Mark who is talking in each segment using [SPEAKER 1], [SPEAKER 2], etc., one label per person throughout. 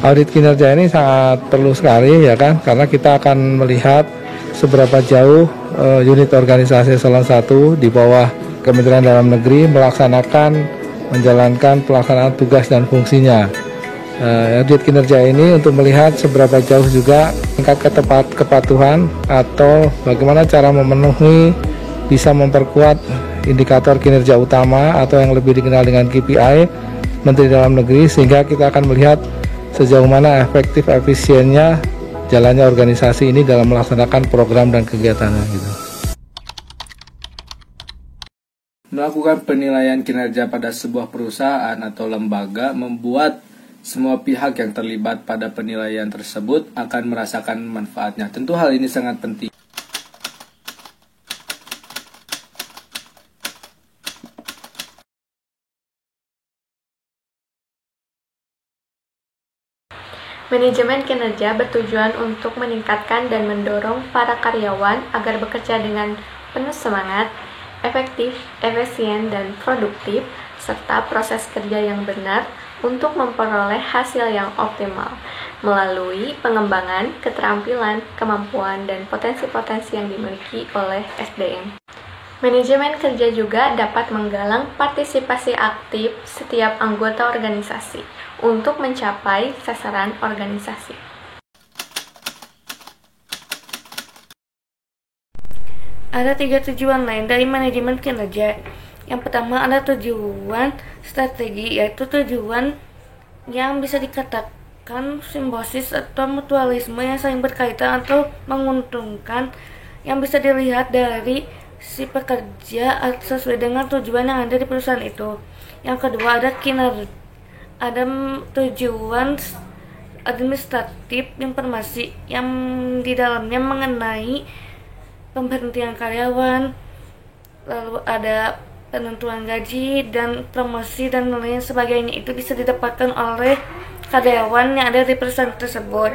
[SPEAKER 1] Audit kinerja ini sangat perlu sekali ya kan, karena kita akan melihat seberapa jauh unit organisasi eselon 1 di bawah Kementerian Dalam Negeri menjalankan pelaksanaan tugas dan fungsinya. Audit kinerja ini untuk melihat seberapa jauh juga tingkat kepatuhan atau bagaimana cara memenuhi, bisa memperkuat indikator kinerja utama atau yang lebih dikenal dengan KPI Menteri Dalam Negeri, sehingga kita akan melihat sejauh mana efisiennya jalannya organisasi ini dalam melaksanakan program dan kegiatannya gitu.
[SPEAKER 2] Melakukan penilaian kinerja pada sebuah perusahaan atau lembaga membuat semua pihak yang terlibat pada penilaian tersebut akan merasakan manfaatnya. Tentu hal ini sangat penting.
[SPEAKER 3] Manajemen kinerja bertujuan untuk meningkatkan dan mendorong para karyawan agar bekerja dengan penuh semangat, efektif, efisien, dan produktif, serta proses kerja yang benar untuk memperoleh hasil yang optimal melalui pengembangan keterampilan, kemampuan, dan potensi-potensi yang dimiliki oleh SDM. Manajemen kerja juga dapat menggalang partisipasi aktif setiap anggota organisasi untuk mencapai sasaran organisasi. Ada 3 tujuan lain dari manajemen kinerja. Yang pertama ada tujuan strategi, yaitu tujuan yang bisa dikatakan simbiosis atau mutualisme yang saling berkaitan atau menguntungkan, yang bisa dilihat dari si pekerja sesuai dengan tujuan yang ada di perusahaan itu. Yang kedua ada ada tujuan administratif informasi yang di dalamnya mengenai pemberhentian karyawan, lalu ada penentuan gaji dan promosi dan lain sebagainya. Itu bisa didapatkan oleh karyawan yang ada di perusahaan tersebut.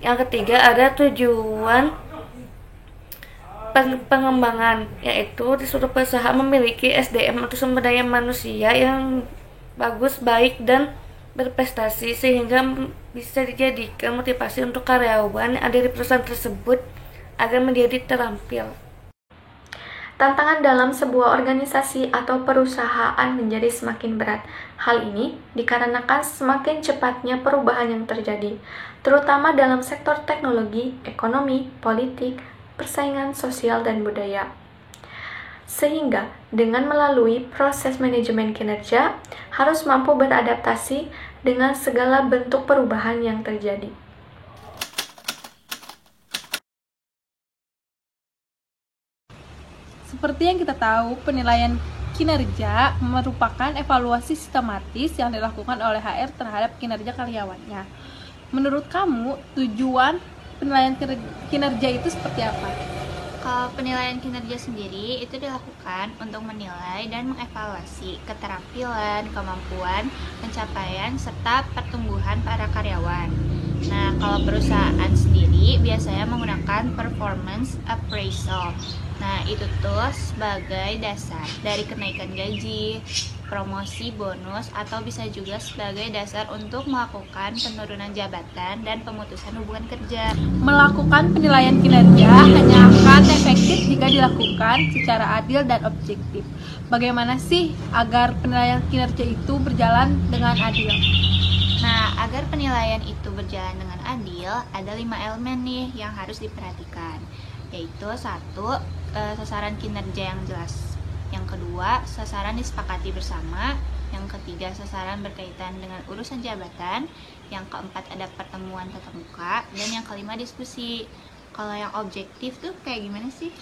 [SPEAKER 3] Yang ketiga ada tujuan pengembangan, yaitu di suatu perusahaan memiliki SDM atau sumber daya manusia yang bagus, baik, dan berprestasi, sehingga bisa dijadikan motivasi untuk karyawan yang ada di perusahaan tersebut agar menjadi terampil. Tantangan dalam sebuah organisasi atau perusahaan menjadi semakin berat. Hal ini dikarenakan semakin cepatnya perubahan yang terjadi, terutama dalam sektor teknologi, ekonomi, politik, persaingan sosial, dan budaya. Sehingga dengan melalui proses manajemen kinerja harus mampu beradaptasi dengan segala bentuk perubahan yang terjadi.
[SPEAKER 4] Seperti yang kita tahu, penilaian kinerja merupakan evaluasi sistematis yang dilakukan oleh HR terhadap kinerja karyawannya. Menurut kamu, tujuan penilaian kinerja itu seperti apa?
[SPEAKER 5] Kalau penilaian kinerja sendiri itu dilakukan untuk menilai dan mengevaluasi keterampilan, kemampuan, pencapaian, serta pertumbuhan para karyawan. Nah, kalau perusahaan sendiri biasanya menggunakan performance appraisal. Nah, itu tuh sebagai dasar dari kenaikan gaji, promosi, bonus, atau bisa juga sebagai dasar untuk melakukan penurunan jabatan dan pemutusan hubungan kerja.
[SPEAKER 4] Melakukan penilaian kinerja hanya akan efektif jika dilakukan secara adil dan objektif. Bagaimana sih agar penilaian kinerja itu berjalan dengan adil?
[SPEAKER 5] Nah, agar penilaian itu berjalan dengan adil, ada 5 elemen nih yang harus diperhatikan, yaitu 1. Sasaran kinerja yang jelas. Yang kedua, sasaran disepakati bersama. Yang ketiga, sasaran berkaitan dengan urusan jabatan. Yang keempat, ada pertemuan tatap muka. Dan yang kelima, diskusi. Kalau yang objektif tuh kayak gimana sih?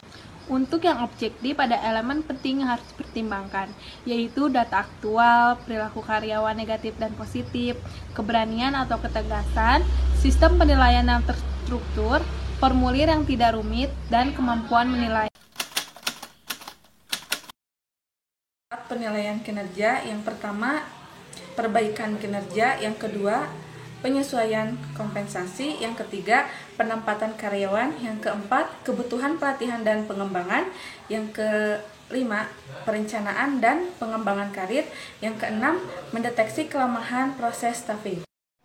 [SPEAKER 4] Untuk yang objektif, ada elemen penting yang harus dipertimbangkan, yaitu data aktual, perilaku karyawan negatif dan positif, keberanian atau ketegasan, sistem penilaian yang terstruktur, formulir yang tidak rumit, dan kemampuan menilai.
[SPEAKER 6] Penilaian kinerja yang pertama, perbaikan kinerja. Yang kedua, penyesuaian kompensasi. Yang ketiga, penempatan karyawan. Yang keempat, kebutuhan pelatihan dan pengembangan. Yang kelima, perencanaan dan pengembangan karir. Yang keenam, mendeteksi kelemahan proses staffing.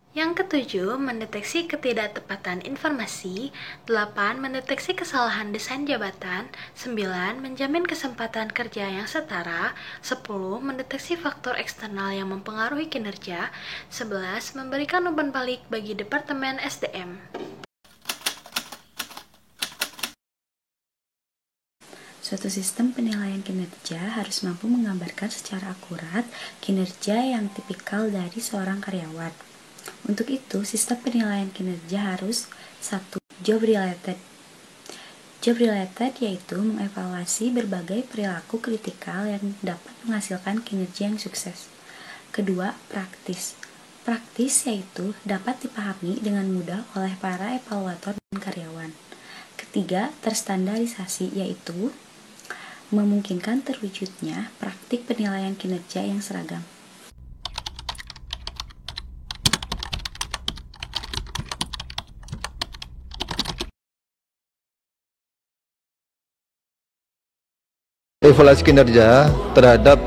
[SPEAKER 7] Yang ketujuh, mendeteksi ketidaktepatan informasi. 8. Mendeteksi kesalahan desain jabatan. 9. Menjamin kesempatan kerja yang setara. 10. Mendeteksi faktor eksternal yang mempengaruhi kinerja. 11. Memberikan umpan balik bagi Departemen SDM.
[SPEAKER 8] Suatu sistem penilaian kinerja harus mampu menggambarkan secara akurat kinerja yang tipikal dari seorang karyawan. Untuk itu, sistem penilaian kinerja harus 1. Job related. Job related yaitu mengevaluasi berbagai perilaku kritikal yang dapat menghasilkan kinerja yang sukses. Kedua, praktis. Praktis yaitu dapat dipahami dengan mudah oleh para evaluator dan karyawan. Ketiga, terstandarisasi yaitu memungkinkan terwujudnya praktik penilaian kinerja yang seragam.
[SPEAKER 9] Evaluasi kinerja terhadap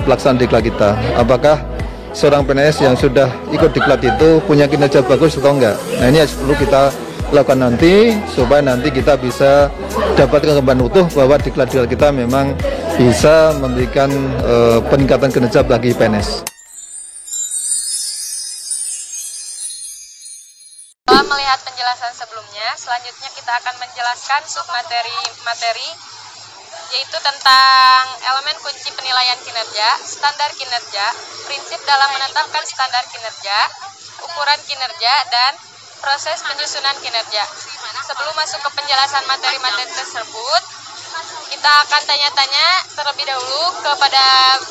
[SPEAKER 9] pelaksanaan diklat kita. Apakah seorang PNS yang sudah ikut diklat itu punya kinerja bagus atau enggak? Nah, ini perlu kita lakukan nanti supaya nanti kita bisa dapat gambaran utuh bahwa diklat kita memang bisa memberikan peningkatan kinerja bagi PNS.
[SPEAKER 4] Setelah melihat penjelasan sebelumnya, selanjutnya kita akan menjelaskan submateri yaitu tentang elemen kunci penilaian kinerja, standar kinerja, prinsip dalam menetapkan standar kinerja, ukuran kinerja, dan proses penyusunan kinerja. Sebelum masuk ke penjelasan materi-materi tersebut, kita akan tanya-tanya terlebih dahulu kepada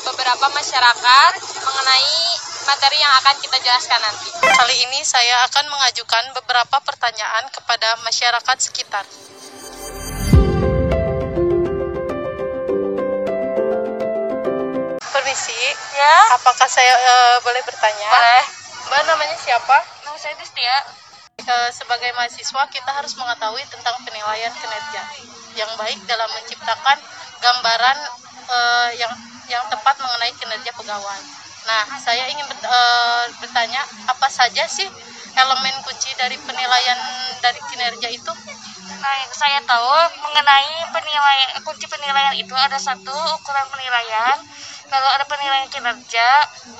[SPEAKER 4] beberapa masyarakat mengenai materi yang akan kita jelaskan nanti.
[SPEAKER 10] Kali ini saya akan mengajukan beberapa pertanyaan kepada masyarakat sekitar. Permisi,
[SPEAKER 3] Ya,
[SPEAKER 10] apakah saya boleh bertanya?
[SPEAKER 3] boleh.
[SPEAKER 10] Mbak namanya siapa?
[SPEAKER 3] Nama saya Destia.
[SPEAKER 10] Sebagai mahasiswa kita harus mengetahui tentang penilaian kinerja yang baik dalam menciptakan gambaran yang tepat mengenai kinerja pegawai. Nah, saya ingin bertanya, apa saja sih elemen kunci dari penilaian dari kinerja itu?
[SPEAKER 3] Nah, yang saya tahu mengenai kunci penilaian itu ada 1, ukuran penilaian, lalu ada penilaian kinerja,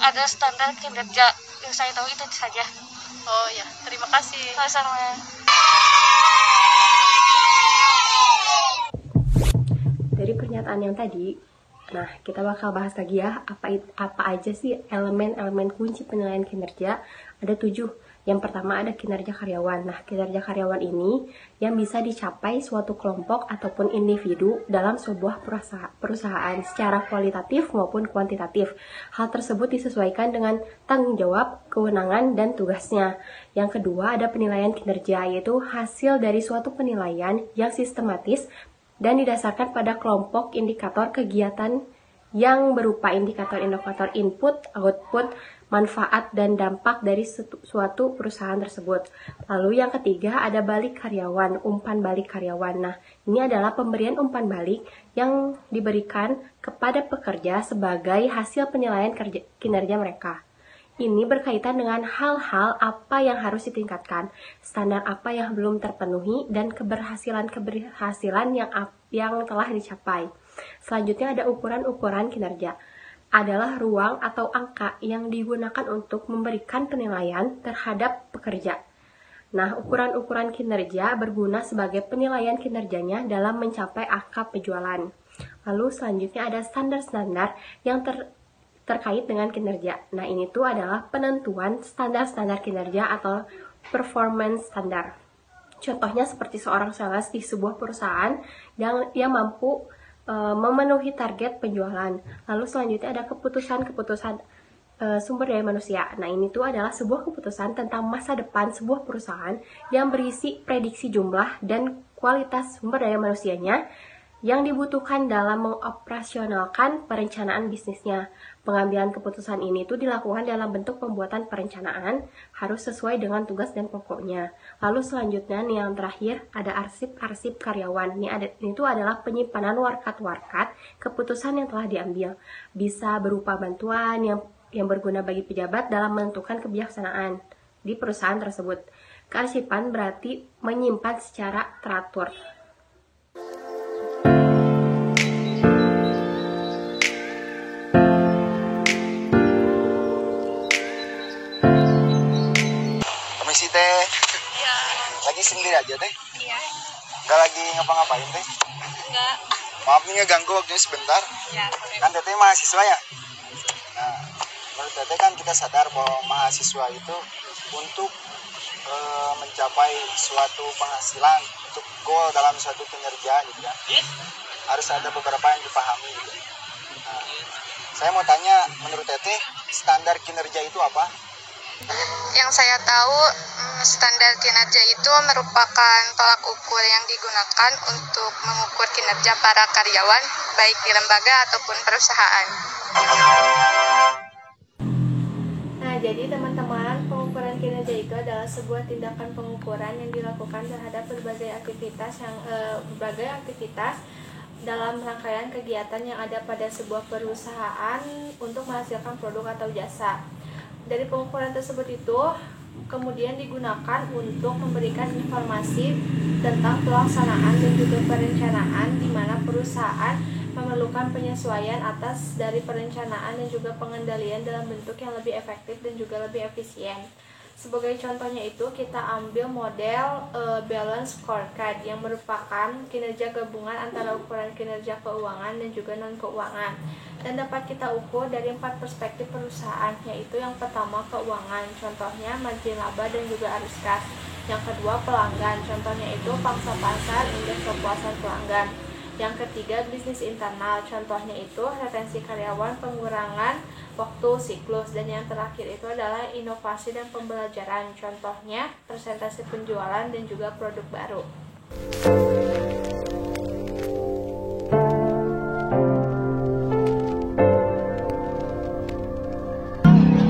[SPEAKER 3] ada standar kinerja. Yang saya tahu itu saja.
[SPEAKER 10] Oh ya, terima kasih.
[SPEAKER 3] Sama-sama.
[SPEAKER 11] Dari pernyataan yang tadi, nah kita bakal bahas lagi ya, apa aja sih elemen-elemen kunci penilaian kinerja. Ada 7. Yang pertama ada kinerja karyawan. Nah, kinerja karyawan ini yang bisa dicapai suatu kelompok ataupun individu dalam sebuah perusahaan secara kualitatif maupun kuantitatif. Hal tersebut disesuaikan dengan tanggung jawab, kewenangan, dan tugasnya. Yang kedua ada penilaian kinerja, yaitu hasil dari suatu penilaian yang sistematis dan didasarkan pada kelompok indikator kegiatan yang berupa indikator-indikator input, output, manfaat, dan dampak dari suatu perusahaan tersebut. Lalu yang ketiga ada balik karyawan, umpan balik karyawan. Nah, ini adalah pemberian umpan balik yang diberikan kepada pekerja sebagai hasil penilaian kinerja mereka. Ini berkaitan dengan hal-hal apa yang harus ditingkatkan, standar apa yang belum terpenuhi, dan keberhasilan yang telah dicapai. Selanjutnya ada ukuran-ukuran kinerja. Adalah ruang atau angka yang digunakan untuk memberikan penilaian terhadap pekerja. Nah, ukuran-ukuran kinerja berguna sebagai penilaian kinerjanya dalam mencapai angka penjualan. Lalu selanjutnya ada standar-standar yang terkait dengan kinerja. Nah, ini tuh adalah penentuan standar-standar kinerja atau performance standar. Contohnya seperti seorang sales di sebuah perusahaan yang mampu memenuhi target penjualan. Lalu selanjutnya ada keputusan-keputusan sumber daya manusia. Nah, ini tuh adalah sebuah keputusan tentang masa depan sebuah perusahaan yang berisi prediksi jumlah dan kualitas sumber daya manusianya yang dibutuhkan dalam mengoperasionalkan perencanaan bisnisnya. Pengambilan keputusan ini tuh dilakukan dalam bentuk pembuatan perencanaan, harus sesuai dengan tugas dan pokoknya. Lalu selanjutnya nih yang terakhir ada arsip karyawan. Ini tuh adalah penyimpanan warkat-warkat keputusan yang telah diambil. Bisa berupa bantuan yang berguna bagi pejabat dalam menentukan kebijaksanaan. di perusahaan tersebut. Kearsipan berarti menyimpan secara teratur.
[SPEAKER 12] Permisi teh.
[SPEAKER 13] Iya.
[SPEAKER 12] Lagi sendiri aja teh?
[SPEAKER 13] Iya.
[SPEAKER 12] Nggak lagi ngapa-ngapain teh?
[SPEAKER 13] Enggak.
[SPEAKER 12] Maaf nih ngeganggu waktunya sebentar.
[SPEAKER 13] Ya.
[SPEAKER 12] Kan teteh mahasiswa ya? Nah, menurut teteh kan kita sadar bahwa mahasiswa itu untuk mencapai suatu penghasilan, untuk goal dalam suatu kinerja gitu kan, harus ada beberapa yang dipahami gitu. Nah, saya mau tanya, menurut teteh standar kinerja itu apa?
[SPEAKER 13] Yang saya tahu, standar kinerja itu merupakan tolak ukur yang digunakan untuk mengukur kinerja para karyawan, baik di lembaga ataupun perusahaan.
[SPEAKER 3] Nah, jadi teman-teman, pengukuran kinerja itu adalah sebuah tindakan pengukuran yang dilakukan terhadap berbagai aktivitas dalam rangkaian kegiatan yang ada pada sebuah perusahaan untuk menghasilkan produk atau jasa. Dari pengukuran tersebut itu kemudian digunakan untuk memberikan informasi tentang pelaksanaan dan juga perencanaan di mana perusahaan memerlukan penyesuaian atas dari perencanaan dan juga pengendalian dalam bentuk yang lebih efektif dan juga lebih efisien. Sebagai contohnya itu kita ambil model balance scorecard yang merupakan kinerja gabungan antara ukuran kinerja keuangan dan juga non keuangan, dan dapat kita ukur dari 4 perspektif perusahaan, yaitu yang pertama keuangan, contohnya margin laba dan juga arus kas. Yang kedua pelanggan, contohnya itu pangsa pasar, indeks kepuasan pelanggan. Yang ketiga bisnis internal, contohnya itu retensi karyawan, pengurangan waktu siklus. Dan yang terakhir itu adalah inovasi dan pembelajaran, contohnya persentase penjualan dan juga produk baru.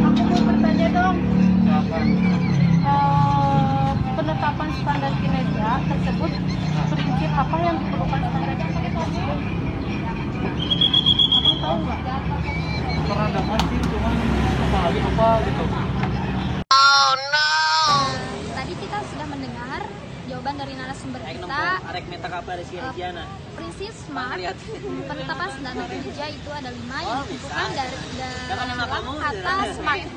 [SPEAKER 4] Aku mau bertanya dong. Penetapan standar kinerja tersebut, prinsip apa yang diperlukan standar kinerja tersebut? Abang tahu nggak?
[SPEAKER 1] Pernah dapat sih, cuman apa gitu.
[SPEAKER 13] Oh no.
[SPEAKER 5] Tadi kita sudah mendengar jawaban dari narasumber kita. Prinsip SMART, penetapan standar kinerja itu ada 5 yang ditentukan dari dalam kata SMART.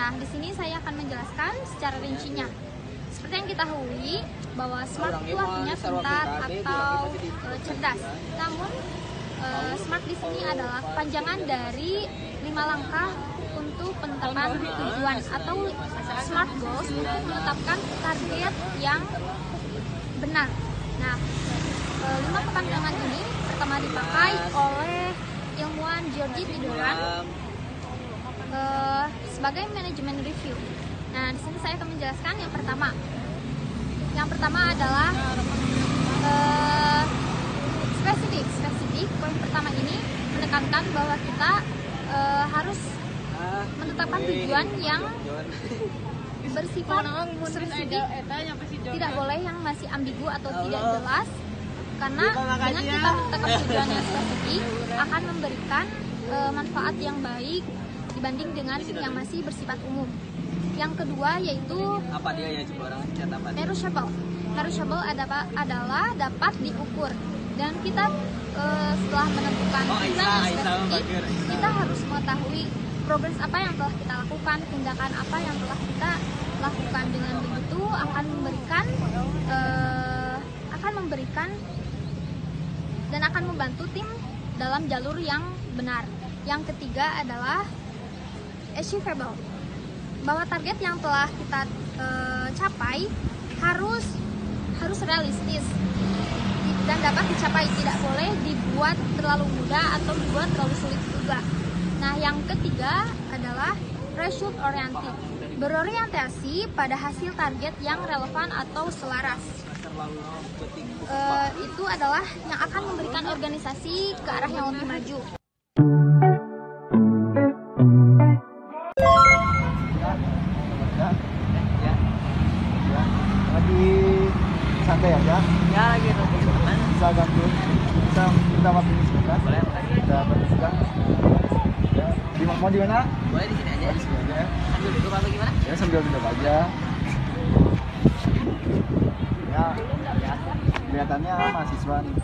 [SPEAKER 5] Nah, di sini saya akan menjelaskan secara rincinya. Seperti yang kita ketahui bahwa SMART itu artinya pintar atau cerdas. Namun SMART di sini adalah panjangan dari 5 langkah untuk penetapan tujuan atau SMART goals untuk menetapkan target yang benar. Nah, 5 pandangan ini pertama dipakai oleh ilmuwan George Tidoran sebagai manajemen review. Nah, di sini saya akan menjelaskan yang pertama. Yang pertama adalah spesifik. Poin pertama ini menekankan bahwa kita harus menetapkan tujuan yang bersifat spesifik, tidak boleh yang masih ambigu atau tidak jelas, karena dengan kita menetapkan tujuan yang spesifik akan memberikan manfaat yang baik dibanding dengan yang masih bersifat umum. Yang kedua yaitu measurable adalah dapat diukur, dan kita setelah menentukan tujuan yang spesifik, kita harus mengetahui progres apa yang telah kita lakukan, tindakan apa yang telah kita lakukan. Dengan begitu akan memberikan dan akan membantu tim dalam jalur yang benar. Yang ketiga adalah achievable, bahwa target yang telah kita capai harus realistis dan dapat dicapai, tidak boleh dibuat terlalu mudah atau dibuat terlalu sulit juga. Nah, yang ketiga adalah result oriented, berorientasi pada hasil target yang relevan atau selaras. Itu adalah yang akan memberikan organisasi ke arah yang lebih maju.
[SPEAKER 12] Lagi santai aja?
[SPEAKER 14] Ya, lagi teman.
[SPEAKER 12] Bisa ganggu? Bisa minta waktu ini sebentar?
[SPEAKER 14] Boleh.
[SPEAKER 12] Kita berbicara. Mau di mana?
[SPEAKER 14] Boleh di sini aja.
[SPEAKER 12] Di sini aja.
[SPEAKER 14] Sambil duduk apa gimana?
[SPEAKER 12] Ya sambil duduk aja. Ya, kelihatannya mahasiswa nih.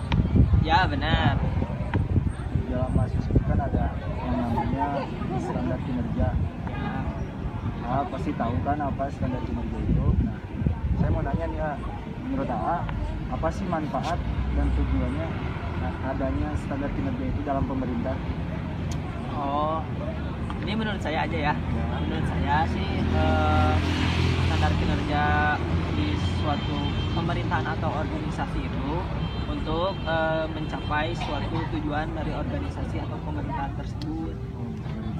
[SPEAKER 14] Ya benar.
[SPEAKER 12] Di dalam mahasiswa kan ada yang namanya standar kinerja. Nah, pasti tahu kan apa standar kinerja itu. Nah, saya mau nanya nih, menurut apa sih manfaat dan tujuannya adanya standar kinerja itu dalam pemerintah?
[SPEAKER 14] Oh, ini menurut saya aja ya. Menurut saya sih standar kinerja di suatu pemerintahan atau organisasi itu untuk mencapai suatu tujuan dari organisasi atau pemerintahan tersebut.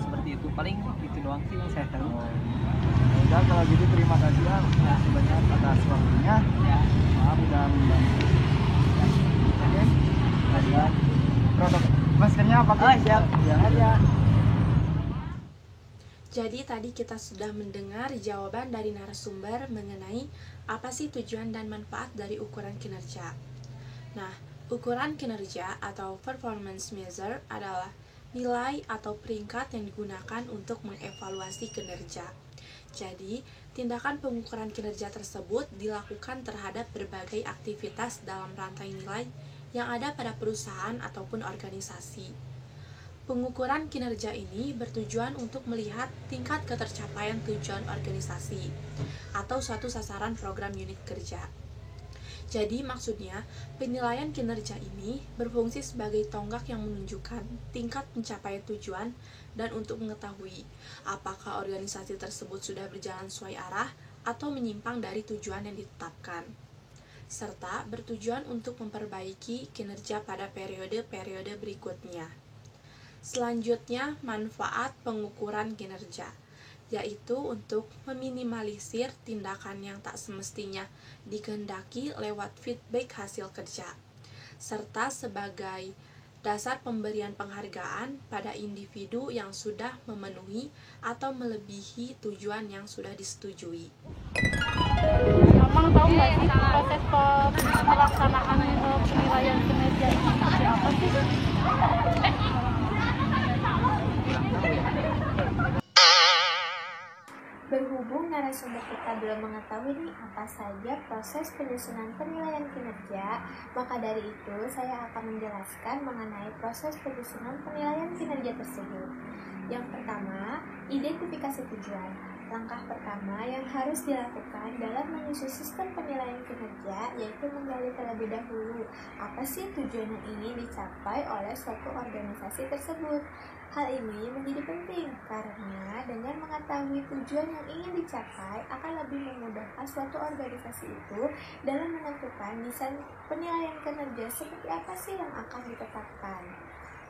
[SPEAKER 14] Seperti itu, paling itu doang sih yang saya tahu.
[SPEAKER 12] Udah kalau gitu terima kasih ya banyak atas waktunya.
[SPEAKER 14] Ya.
[SPEAKER 12] Maaf udah mengganggu. Oke. Ada produk maskernya apa?
[SPEAKER 14] Oh, siap.
[SPEAKER 12] Ya.
[SPEAKER 15] Jadi tadi kita sudah mendengar jawaban dari narasumber mengenai apa sih tujuan dan manfaat dari ukuran kinerja. Nah, ukuran kinerja atau performance measure adalah nilai atau peringkat yang digunakan untuk mengevaluasi kinerja. Jadi, tindakan pengukuran kinerja tersebut dilakukan terhadap berbagai aktivitas dalam rantai nilai yang ada pada perusahaan ataupun organisasi. Pengukuran kinerja ini bertujuan untuk melihat tingkat ketercapaian tujuan organisasi atau suatu sasaran program unit kerja. Jadi maksudnya, penilaian kinerja ini berfungsi sebagai tonggak yang menunjukkan tingkat pencapaian tujuan dan untuk mengetahui apakah organisasi tersebut sudah berjalan sesuai arah atau menyimpang dari tujuan yang ditetapkan, serta bertujuan untuk memperbaiki kinerja pada periode-periode berikutnya. Selanjutnya, manfaat pengukuran kinerja, yaitu untuk meminimalisir tindakan yang tak semestinya dikehendaki lewat feedback hasil kerja, serta sebagai dasar pemberian penghargaan pada individu yang sudah memenuhi atau melebihi tujuan yang sudah disetujui.
[SPEAKER 16] Emang tahu nggak sih proses pelaksanaan penilaian kinerja itu seperti apa sih?
[SPEAKER 5] Berhubung narasumber kita belum mengetahui nih apa saja proses penyusunan penilaian kinerja, maka dari itu saya akan menjelaskan mengenai proses penyusunan penilaian kinerja tersebut. Yang pertama, identifikasi tujuan. Langkah pertama yang harus dilakukan dalam menyusun sistem penilaian kinerja yaitu menggali terlebih dahulu apa sih tujuan yang ingin dicapai oleh suatu organisasi tersebut. Hal ini menjadi penting karena dengan mengetahui tujuan yang ingin dicapai akan lebih memudahkan suatu organisasi itu dalam menentukan desain penilaian kinerja seperti apa sih yang akan ditetapkan.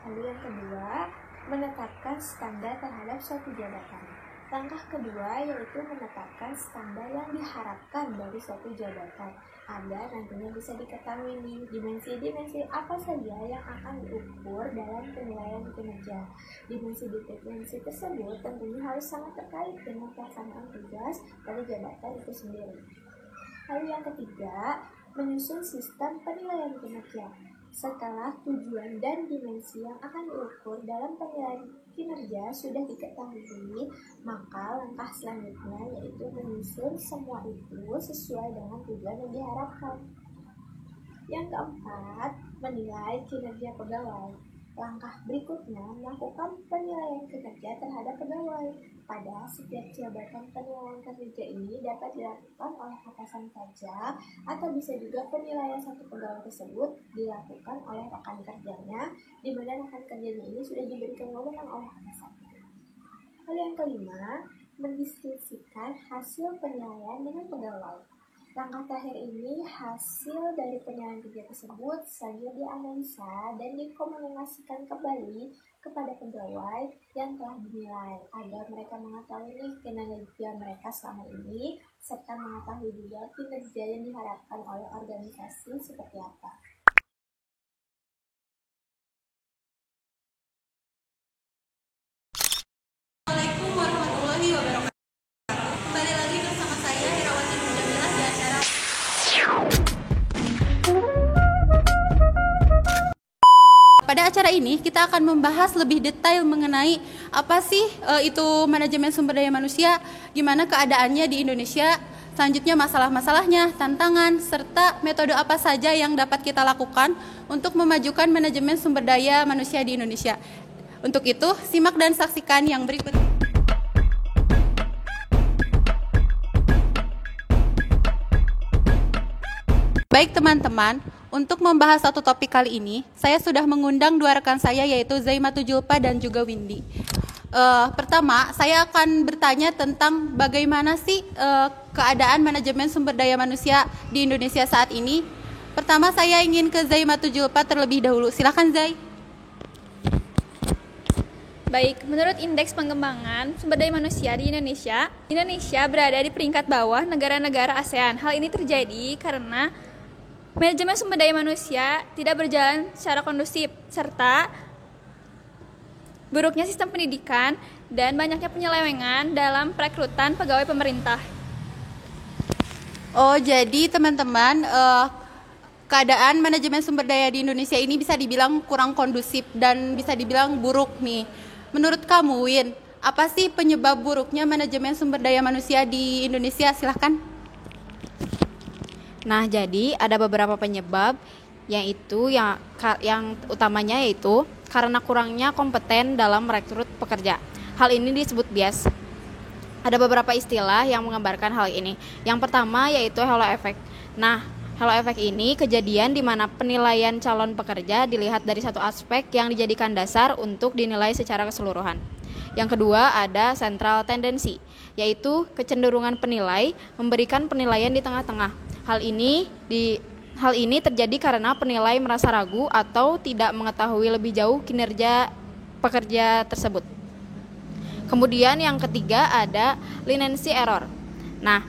[SPEAKER 5] Lalu yang kedua, menetapkan standar terhadap suatu jabatan. Langkah kedua yaitu menetapkan standar yang diharapkan dari suatu jabatan agar nantinya bisa diketahui nih dimensi-dimensi apa saja yang akan diukur dalam penilaian kinerja. Dimensi-dimensi tersebut tentunya harus sangat terkait dengan pelaksanaan tugas dari jabatan itu sendiri. Lalu yang ketiga, menyusun sistem penilaian kinerja. Setelah tujuan dan dimensi yang akan diukur dalam penilaian kinerja sudah diketahui, maka langkah selanjutnya yaitu menyusun semua itu sesuai dengan tujuan yang diharapkan. Yang keempat, menilai kinerja pegawai. Langkah berikutnya melakukan penilaian kinerja terhadap pegawai. Pada setiap jabatan penilaian kinerja ini dapat dilakukan oleh atasan saja atau bisa juga penilaian satu pegawai tersebut dilakukan oleh rekan kerjanya, di mana rekan kerjanya ini sudah diberikan wewenang oleh atasan. Lalu yang kelima, mendiskusikan hasil penilaian dengan pegawai. Langkah terakhir ini hasil dari penilaian kerja tersebut selanjutnya dianalisa dan dikomunikasikan kembali kepada pegawai yang telah dinilai agar mereka mengetahui kinerja mereka selama ini serta mengetahui juga kinerja yang diharapkan oleh organisasi seperti apa.
[SPEAKER 17] Assalamualaikum warahmatullahi wabarakatuh. Kembali lagi bersama saya Herawati Mujamilah di acara
[SPEAKER 18] pada acara ini kita akan membahas lebih detail mengenai apa sih itu manajemen sumber daya manusia, gimana keadaannya di Indonesia, selanjutnya masalah-masalahnya, tantangan, serta metode apa saja yang dapat kita lakukan untuk memajukan manajemen sumber daya manusia di Indonesia. Untuk itu, simak dan saksikan yang berikut. Baik teman-teman, untuk membahas satu topik kali ini, saya sudah mengundang dua rekan saya yaitu Zaimatul Julpa dan juga Windy. Pertama, saya akan bertanya tentang bagaimana sih keadaan manajemen sumber daya manusia di Indonesia saat ini. Pertama, saya ingin ke Zaimatul Julpa terlebih dahulu. Silakan Zai.
[SPEAKER 19] Baik, menurut Indeks Pengembangan Sumber Daya Manusia di Indonesia berada di peringkat bawah negara-negara ASEAN. Hal ini terjadi karena manajemen sumber daya manusia tidak berjalan secara kondusif, serta buruknya sistem pendidikan dan banyaknya penyelewengan dalam perekrutan pegawai pemerintah.
[SPEAKER 18] Oh, jadi teman-teman, keadaan manajemen sumber daya di Indonesia ini bisa dibilang kurang kondusif dan bisa dibilang buruk nih. Menurut kamu, Win, apa sih penyebab buruknya manajemen sumber daya manusia di Indonesia? Silahkan.
[SPEAKER 20] Nah, jadi ada beberapa penyebab yang utamanya yaitu karena kurangnya kompeten dalam merekrut pekerja. Hal ini disebut bias. Ada beberapa istilah yang menggambarkan hal ini. Yang pertama yaitu halo effect. Nah, halo effect ini kejadian di mana penilaian calon pekerja dilihat dari satu aspek yang dijadikan dasar untuk dinilai secara keseluruhan. Yang kedua ada central tendency, yaitu kecenderungan penilai memberikan penilaian di tengah-tengah. Hal ini terjadi karena penilai merasa ragu atau tidak mengetahui lebih jauh kinerja pekerja tersebut. Kemudian yang ketiga ada leniency error. Nah,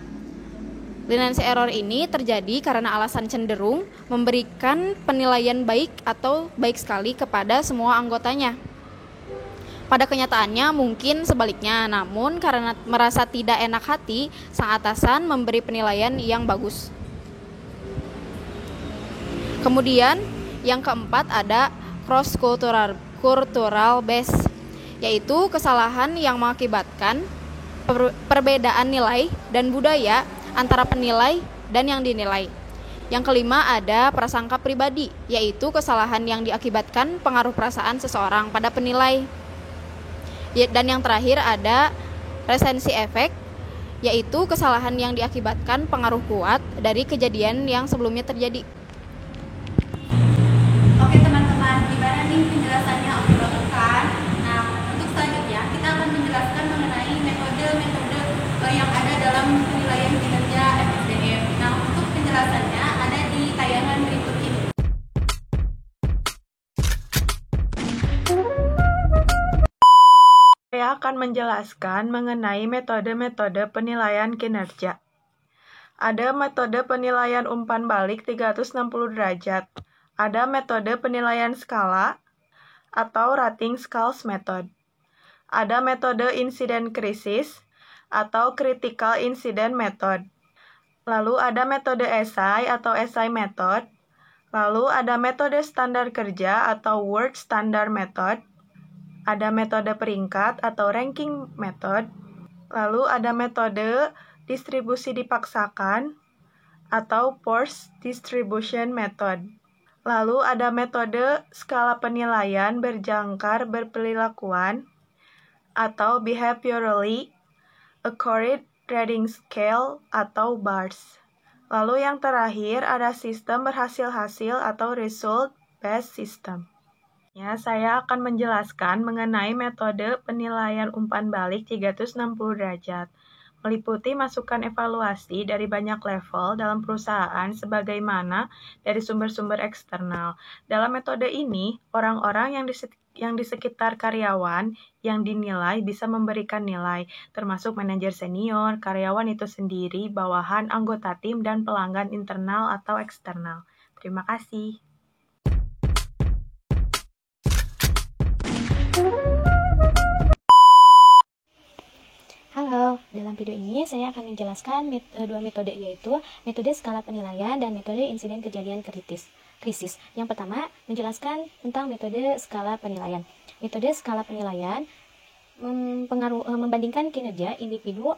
[SPEAKER 20] leniency error ini terjadi karena alasan cenderung memberikan penilaian baik atau baik sekali kepada semua anggotanya. Pada kenyataannya mungkin sebaliknya, namun karena merasa tidak enak hati, sang atasan memberi penilaian yang bagus. Kemudian yang keempat ada cross cultural bias, yaitu kesalahan yang mengakibatkan perbedaan nilai dan budaya antara penilai dan yang dinilai. Yang kelima ada prasangka pribadi, yaitu kesalahan yang diakibatkan pengaruh perasaan seseorang pada penilai. Dan yang terakhir ada recency effect, yaitu kesalahan yang diakibatkan pengaruh kuat dari kejadian yang sebelumnya terjadi.
[SPEAKER 18] Oke teman-teman, gimana nih penjelasannya? Oke banget kan? Nah, untuk selanjutnya kita akan menjelaskan mengenai metode-metode yang ada dalam penilaian kinerja FSDM. Nah, untuk penjelasannya ada di tayangan berikut ini.
[SPEAKER 21] Saya akan menjelaskan mengenai metode-metode penilaian kinerja. Ada metode penilaian umpan balik 360 derajat. Ada metode penilaian skala atau rating scales method. Ada metode insiden krisis atau critical incident method. Lalu ada metode SI atau SI method. Lalu ada metode standar kerja atau work standard method. Ada metode peringkat atau ranking method. Lalu ada metode distribusi dipaksakan atau forced distribution method. Lalu ada metode skala penilaian berjangkar berperilakuan atau behaviorally accurate rating scale atau BARS. Lalu yang terakhir ada sistem berhasil-hasil atau result based system. Ya, saya akan menjelaskan mengenai metode penilaian umpan balik 360 derajat. Meliputi masukan evaluasi dari banyak level dalam perusahaan sebagaimana dari sumber-sumber eksternal. Dalam metode ini, orang-orang yang di sekitar karyawan yang dinilai bisa memberikan nilai, termasuk manajer senior, karyawan itu sendiri, bawahan, anggota tim, dan pelanggan internal atau eksternal. Terima kasih.
[SPEAKER 22] Halo, dalam video ini saya akan menjelaskan dua metode, yaitu metode skala penilaian dan metode insiden kejadian kritis. krisis. Yang pertama, menjelaskan tentang metode skala penilaian. Metode skala penilaian membandingkan kinerja individu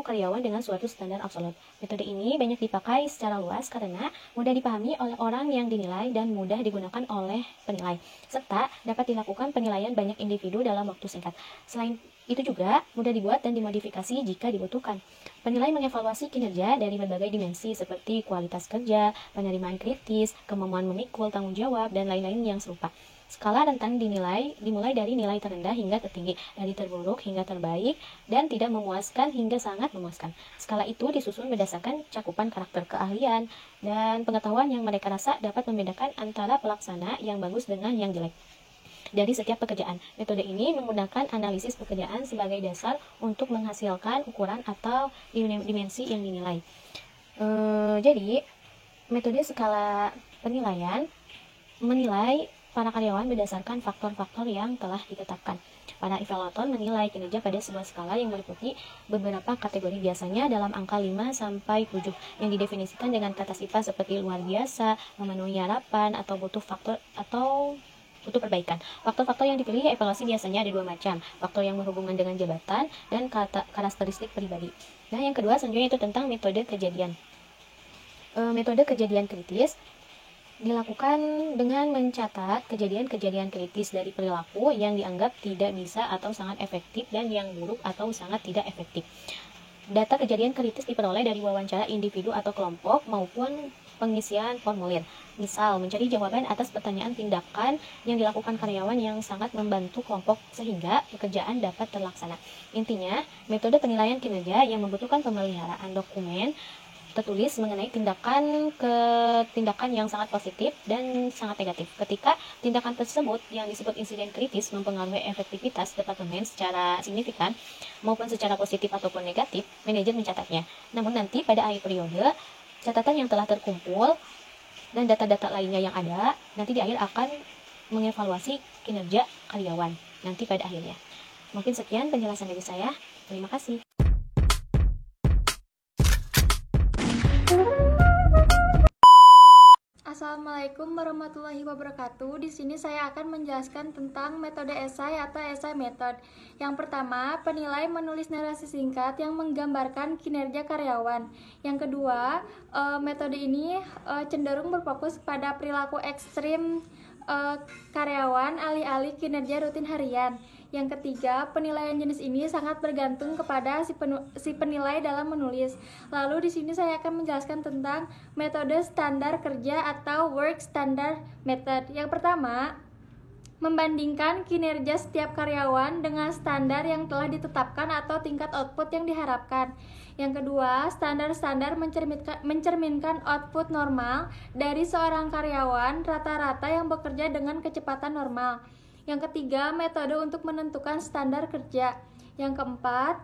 [SPEAKER 22] karyawan dengan suatu standar absolut. Metode ini banyak dipakai secara luas karena mudah dipahami oleh orang yang dinilai dan mudah digunakan oleh penilai, serta dapat dilakukan penilaian banyak individu dalam waktu singkat. Selain itu juga mudah dibuat dan dimodifikasi jika dibutuhkan. Penilai mengevaluasi kinerja dari berbagai dimensi seperti kualitas kerja, penerimaan kritis, kemampuan memikul tanggung jawab, dan lain-lain yang serupa. Skala rentang dimulai dari nilai terendah hingga tertinggi, dari terburuk hingga terbaik, dan tidak memuaskan hingga sangat memuaskan. Skala itu disusun berdasarkan cakupan karakter keahlian dan pengetahuan yang mereka rasa dapat membedakan antara pelaksana yang bagus dengan yang jelek dari setiap pekerjaan. Metode ini menggunakan analisis pekerjaan sebagai dasar untuk menghasilkan ukuran atau dimensi yang dinilai. Jadi, metode skala penilaian menilai para karyawan berdasarkan faktor-faktor yang telah ditetapkan. Para evaluator menilai kinerja pada sebuah skala yang meliputi beberapa kategori, biasanya dalam angka 5-7 yang didefinisikan dengan kata sifat seperti luar biasa, memenuhi harapan, atau butuh perbaikan. Faktor-faktor yang dipilih evaluasi biasanya ada 2 macam, faktor yang berhubungan dengan jabatan dan karakteristik pribadi. Nah, yang kedua selanjutnya itu tentang metode kejadian. Metode kejadian kritis dilakukan dengan mencatat kejadian-kejadian kritis dari perilaku yang dianggap tidak bisa atau sangat efektif dan yang buruk atau sangat tidak efektif. Data kejadian kritis diperoleh dari wawancara individu atau kelompok maupun pengisian formulir. Misal, mencari jawaban atas pertanyaan tindakan yang dilakukan karyawan yang sangat membantu kelompok sehingga pekerjaan dapat terlaksana. Intinya, metode penilaian kinerja yang membutuhkan pemeliharaan dokumen tertulis mengenai tindakan yang sangat positif dan sangat negatif. Ketika tindakan tersebut yang disebut insiden kritis mempengaruhi efektivitas departemen secara signifikan maupun secara positif ataupun negatif, manajer mencatatnya. Namun nanti pada akhir periode, catatan yang telah terkumpul dan data-data lainnya yang ada nanti di akhir akan mengevaluasi kinerja karyawan nanti pada akhirnya. Mungkin sekian penjelasan dari saya. Terima kasih.
[SPEAKER 19] Assalamualaikum warahmatullahi wabarakatuh. Di sini saya akan menjelaskan tentang metode esai atau esai method. Yang pertama, penilai menulis narasi singkat yang menggambarkan kinerja karyawan. Yang kedua, metode ini cenderung berfokus pada perilaku ekstrim karyawan alih-alih kinerja rutin harian. Yang ketiga, penilaian jenis ini sangat bergantung kepada si penilai dalam menulis. Lalu di sini saya akan menjelaskan tentang metode standar kerja atau work standard method. Yang pertama, membandingkan kinerja setiap karyawan dengan standar yang telah ditetapkan atau tingkat output yang diharapkan. Yang kedua, standar-standar mencerminkan output normal dari seorang karyawan rata-rata yang bekerja dengan kecepatan normal. Yang ketiga, metode untuk menentukan standar kerja. Yang keempat,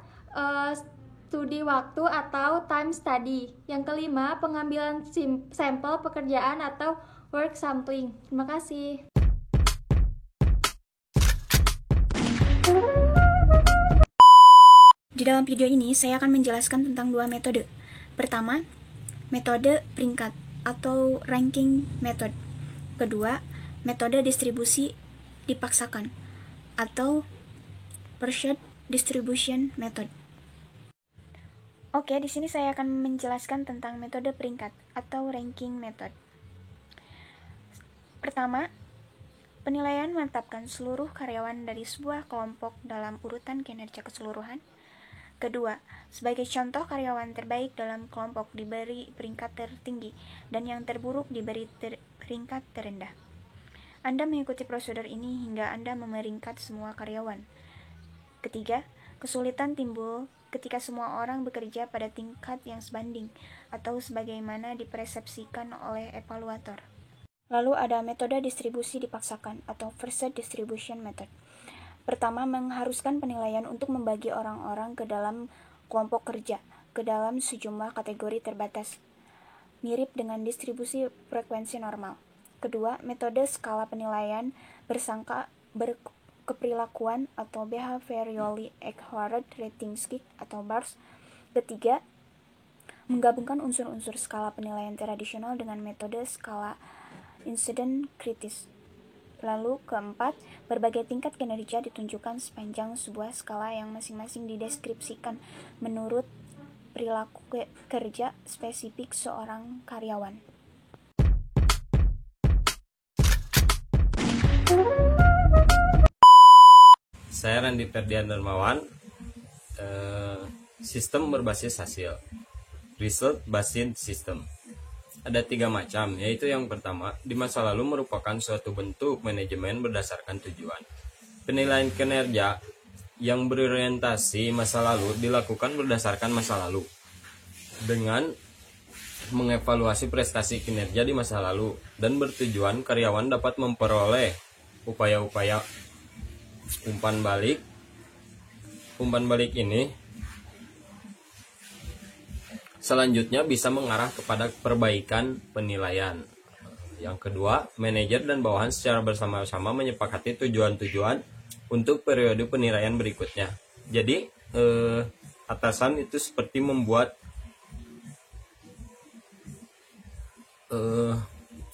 [SPEAKER 19] studi waktu atau time study. Yang kelima, pengambilan sampel pekerjaan atau work sampling. Terima kasih.
[SPEAKER 2] Di dalam video ini, saya akan menjelaskan tentang 2 metode. Pertama, metode peringkat atau ranking method. Kedua, metode distribusi dipaksakan atau pursued distribution method. Oke, di sini saya akan menjelaskan tentang metode peringkat atau ranking method. Pertama, penilaian menetapkan seluruh karyawan dari sebuah kelompok dalam urutan kinerja keseluruhan. Kedua, sebagai contoh karyawan terbaik dalam kelompok diberi peringkat tertinggi dan yang terburuk diberi peringkat terendah. Anda mengikuti prosedur ini hingga Anda memeringkat semua karyawan. Ketiga, kesulitan timbul ketika semua orang bekerja pada tingkat yang sebanding atau sebagaimana dipersepsikan oleh evaluator. Lalu ada metode distribusi dipaksakan atau forced distribution method. Pertama, mengharuskan penilaian untuk membagi orang-orang ke dalam kelompok kerja, ke dalam sejumlah kategori terbatas, mirip dengan distribusi frekuensi normal. Kedua, metode skala penilaian bersangka berkeperilakuan atau behaviorally accurate rating scale atau BARS. Ketiga, menggabungkan unsur-unsur skala penilaian tradisional dengan metode skala insiden kritis. Lalu keempat, berbagai tingkat kinerja ditunjukkan sepanjang sebuah skala yang masing-masing dideskripsikan menurut perilaku kerja spesifik seorang karyawan.
[SPEAKER 6] Saya Randy Ferdian Darmawan, sistem berbasis hasil, result based system. Ada 3 macam, yaitu yang pertama, di masa lalu merupakan suatu bentuk manajemen berdasarkan tujuan. Penilaian kinerja yang berorientasi masa lalu dilakukan berdasarkan masa lalu, dengan mengevaluasi prestasi kinerja di masa lalu, dan bertujuan karyawan dapat memperoleh upaya-upaya umpan balik. Umpan balik ini selanjutnya bisa mengarah kepada perbaikan penilaian. Yang kedua, manajer dan bawahan secara bersama-sama menyepakati tujuan-tujuan untuk periode penilaian berikutnya. Jadi, atasan itu seperti membuat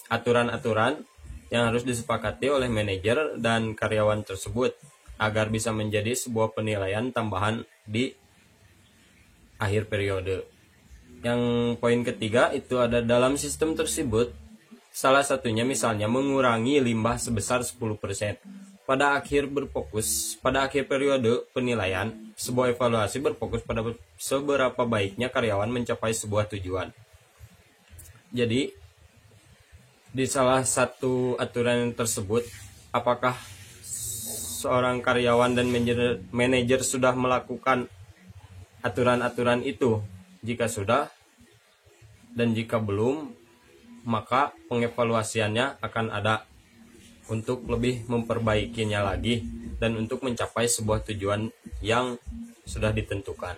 [SPEAKER 6] aturan-aturan yang harus disepakati oleh manajer dan karyawan tersebut agar bisa menjadi sebuah penilaian tambahan di akhir periode. Yang poin ketiga itu ada dalam sistem tersebut, salah satunya misalnya mengurangi limbah sebesar 10%. Pada akhir periode penilaian, sebuah evaluasi berfokus pada seberapa baiknya karyawan mencapai sebuah tujuan. Jadi, di salah satu aturan tersebut, apakah seorang karyawan dan manajer sudah melakukan aturan-aturan itu? Jika sudah dan jika belum, maka pengevaluasiannya akan ada untuk lebih memperbaikinya lagi dan untuk mencapai sebuah tujuan yang sudah ditentukan.